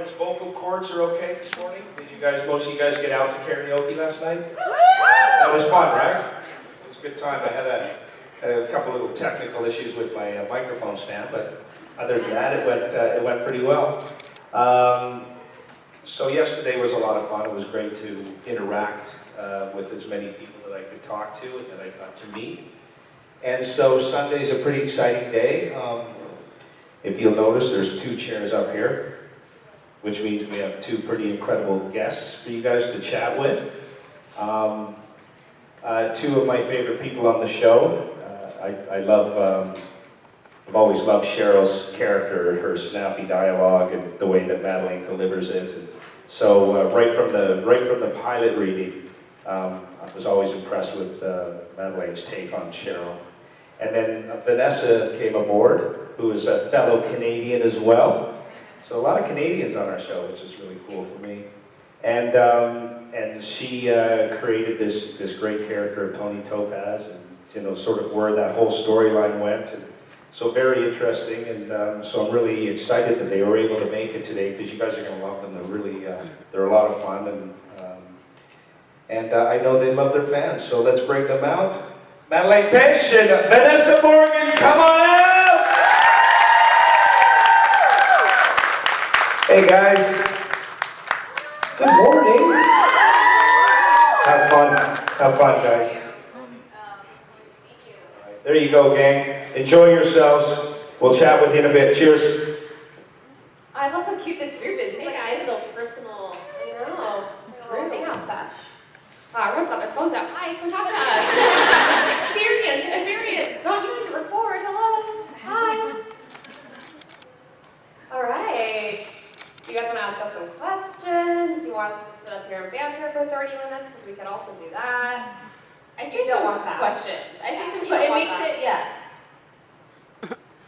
Everyone's vocal cords are okay this morning? Did you guys, most of you guys get out to karaoke last night? That was fun, right? It was a good time. I had a couple little technical issues with my microphone stand, but other than that, it went pretty well. So yesterday was a lot of fun. It was great to interact with as many people that I could talk to and that I got to meet. And so Sunday's a pretty exciting day. If you'll notice, there's 2 chairs up here, which means we have 2 pretty incredible guests for you guys to chat with. 2 of my favorite people on the show. I've always loved Cheryl's character, her snappy dialogue, and the way that Madelena delivers it. And so right from the pilot reading, I was always impressed with Madelene's take on Cheryl. And then Vanessa came aboard, who is a fellow Canadian as well. So a lot of Canadians on our show, which is really cool for me. And she created this great character of Tony Topaz, and sort of where that whole storyline went. And so very interesting, and so I'm really excited that they were able to make it today, because you guys are going to love them. They're really they're a lot of fun, and I know they love their fans. So let's bring them out. Madelena Pitch and Vanessa Morgan, come on out! Hey guys, good morning. Have fun guys. There you go, gang. Enjoy yourselves. We'll chat with you in a bit. Cheers. I love how cute this group is. It's like a nice little personal, little hangout sesh. Wow, everyone's got their phones out. Hi, come talk to us. Experience. Don't you need to record. Hello. Hi. All right. Do you guys want to ask us some questions? Do you want us to sit up here and banter for 30 minutes? Because we could also do that. I say don't want that. Questions. I say some. But it makes it, yeah.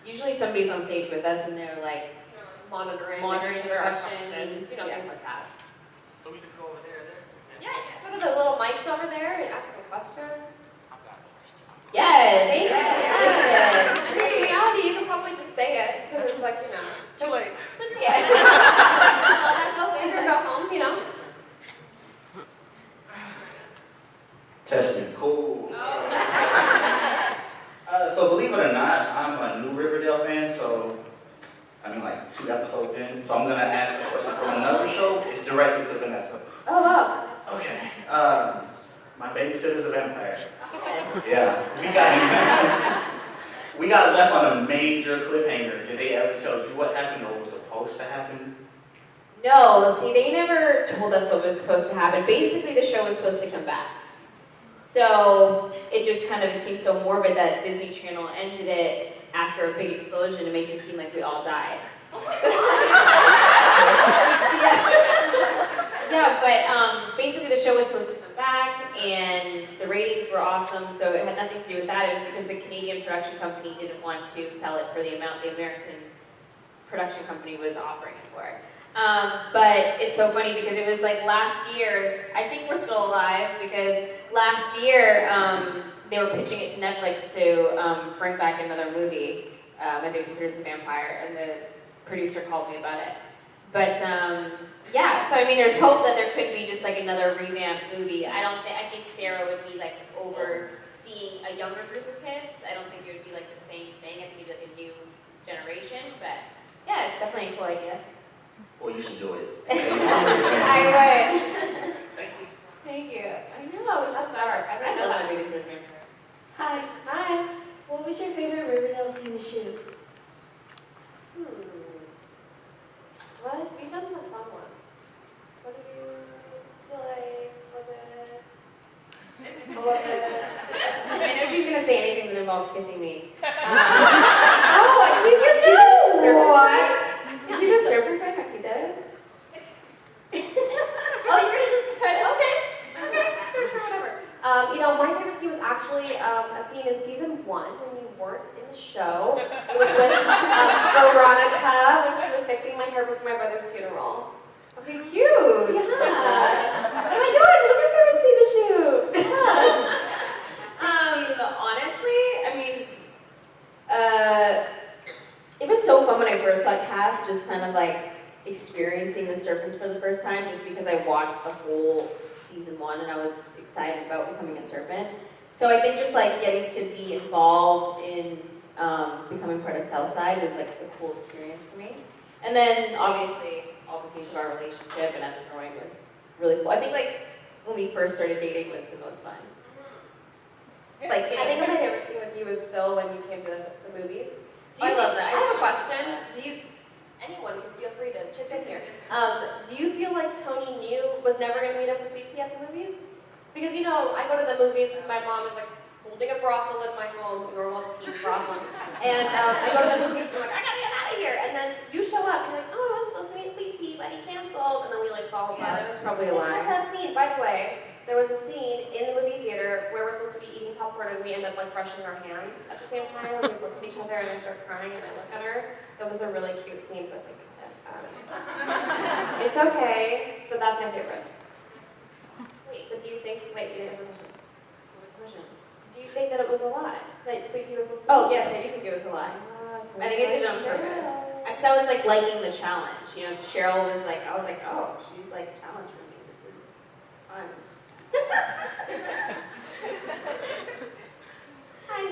Usually somebody's on stage with us and they're like monitoring their questions, things like that. So we just go over there. Yeah, just go to the little mics over there and ask some questions. Yes. Yes. I mean, in reality, you could probably just say it because it's like, Too late. Yeah. Let that go in or go home, Testing, cool. So believe it or not, I'm a new Riverdale fan, so I'm like 2 episodes in. So I'm gonna ask a question from another show. It's directed to Vanessa. Oh, wow. Okay. My babysitter's a vampire. Yes. Yeah. We got left on a major cliffhanger. Did they ever tell you what happened or was supposed to happen? No, see, they never told us what was supposed to happen. Basically, the show was supposed to come back. So it just it seems so morbid that Disney Channel ended it after a big explosion. It makes it seem like we all died. Oh my God. Yeah, but basically the show was supposed to come back and the ratings were awesome, so it had nothing to do with that. It was because the Canadian production company didn't want to sell it for the amount the American production company was offering it for. But it's so funny because it was like last year, I think we're still alive because last year they were pitching it to Netflix to bring back another movie, My Babysitter's a Vampire, and the producer called me about it. But yeah, so I mean there's hope that there could be just like another revamped movie. I think Sarah would be like overseeing a younger group of kids. I don't think it would be like the same thing. I think it'd be like a new generation, but yeah, it's definitely a cool idea. Well, you should do it. I would. Thank you. Thank you. I know, it's so dark. I love My Babysitter's Vampire. Hi. Hi. What was your favorite Riverdale scene to shoot? What? We've done some fun ones. What do you feel like? Was it? What was it? I know she's gonna say anything that involves kissing me. Oh, I kissed your kiss! What? Did you do serpent sign? How cute that is? Oh, you're gonna just okay, sure, whatever. My favorite scene was actually a scene in season 1 when you weren't in the show. It was with Veronica when she was fixing my hair before my brother's funeral. Okay, cute. Yeah. Oh my God, what's your favorite scene to shoot? Yes. Honestly, I mean, it was so fun when I first got cast, just kind of like experiencing seeing the serpents for the first time just because I watched the whole season 1 and I was excited about becoming a serpent. So I think just like getting to be involved in becoming part of Southside was like a cool experience for me. And then obviously all the scenes of our relationship and us growing was really cool. I think like when we first started dating was the most fun. Like, I think my favorite scene with you was still when you came to the movies. I love that. I have a question. Anyone can feel free to chip in here. Do you feel like Tony was never going to meet up with Sweet Pea at the movies? Because, you know, I go to the movies because my mom is like holding a brothel in my home, normal teen problems. And I go to the movies and I'm like, I gotta get out of here. And then you show up and you're like, oh, I was supposed to meet Sweet Pea, but he canceled. And then we like fall apart. Yeah, that was probably a I lie. had that scene, by the way. There was a scene in the movie theater where we're supposed to be eating popcorn and we end up like brushing our hands at the same time. And we look at each other and I start crying and I look at her. It was a really cute scene, but like, it's okay, but that's my favorite. Wait, but do you think, wait, you didn't have a question. What was the question? Do you think that it was a lie? That Sweet Pea was supposed to Oh, yes, I do think it was a lie. I think I did it on purpose. Because I was like liking the challenge. You know, Cheryl was like, I was like, oh, she's like challenging me. This is fun. Hi.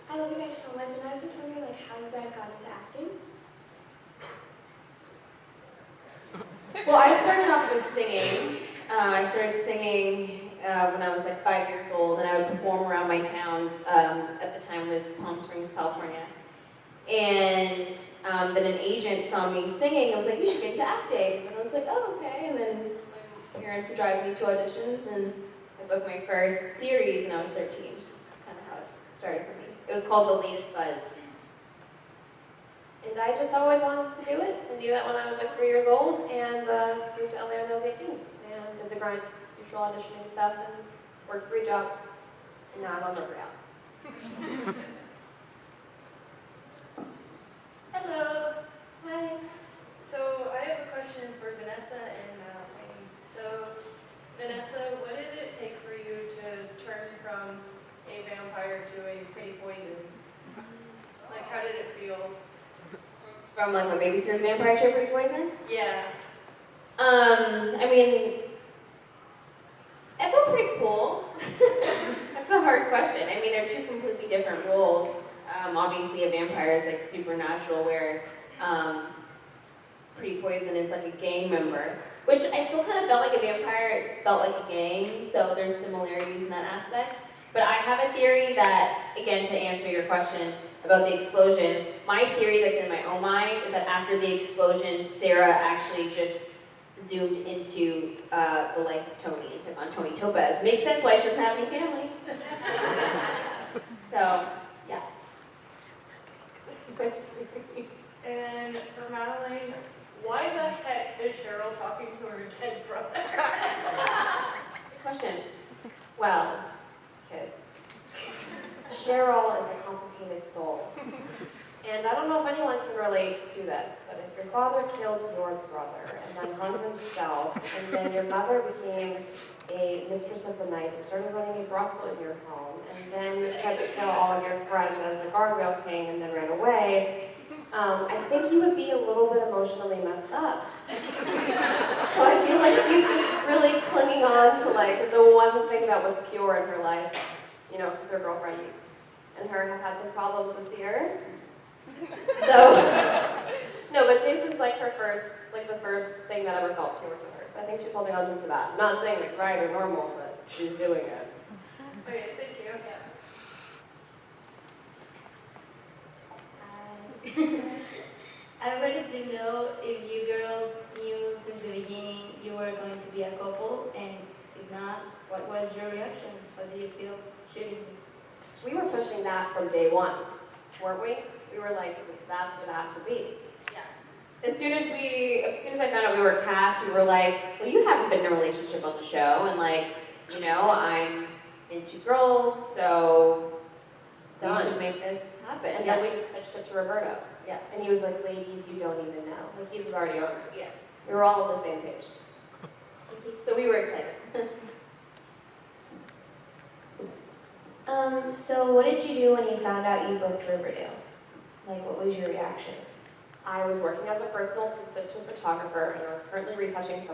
I love you guys so much, and I was just wondering like how you guys got into acting. Well, I started off with singing. I started singing when I was like 5 years old, and I would perform around my town. At the time was Palm Springs, California. And then an agent saw me singing and was like, you should get into acting. And I was like, oh, okay. And then my parents would drive me to auditions, and I booked my first series, and I was 13. That's kind of how it started for me. It was called The Latest Buzz. And I just always wanted to do it, and knew that when I was like 3 years old, and just moved to LA when I was 18, and did the grind, usual auditioning stuff, and worked 3 jobs, and now I'm on Riverdale. Hello. Hi. So I have a question for Vanessa and Madelena. So Vanessa, what did it take for you to turn from a vampire to a pretty poison? Like, how did it feel? From like my Babysitter's Vampire to Pretty Poison? Yeah. I mean, it felt pretty cool. That's a hard question. I mean, they're 2 completely different roles. Obviously, a vampire is like supernatural, where Pretty Poison is like a gang member, which I still kind of felt like a vampire. It felt like a gang, so there's similarities in that aspect. But I have a theory that, again, to answer your question about the explosion, my theory that's in my own mind is that after the explosion, Sarah actually just zoomed into the life of Tony and took on Tony Topaz. Makes sense why she doesn't have any family. So, yeah. And for Madeline, why the heck is Cheryl talking to her dead brother? Good question. Well, kids, Cheryl is a complicated soul. And I don't know if anyone can relate to this, but if your father killed your brother and then hung himself, and then your mother became a mistress of the night and started running a brothel in your home, and then you tried to kill all of your friends as the guardrail king and then ran away, I think you would be a little bit emotionally messed up. So I feel like she's just really clinging on to like the one thing that was pure in her life, you know, because her girlfriend and her have had some problems this year. So, no, but Jason's like her first, like the first thing that ever felt pure to her. So I think she's holding on to for that. I'm not saying it's right or normal, but she's doing it. Okay, thank you. I wanted to know if you girls knew since the beginning you were going to be a couple, and if not, what was your reaction? How do you feel shooting? We were pushing that from day one, weren't we? We were like, that's what it has to be. as soon as I found out we were cast, we were like, well, you haven't been in a relationship on the show, and like, you know, I'm into girls, so we should make this happen. And then we just pitched it to Roberto. Yeah. And he was like, ladies, you don't even know. Like, he was already on it. Yeah. We were all on the same page. So we were excited. So what did you do when you found out you booked Riverdale? Like, what was your reaction? I was working as a personal assistant to a photographer, and I was currently retouching somebody's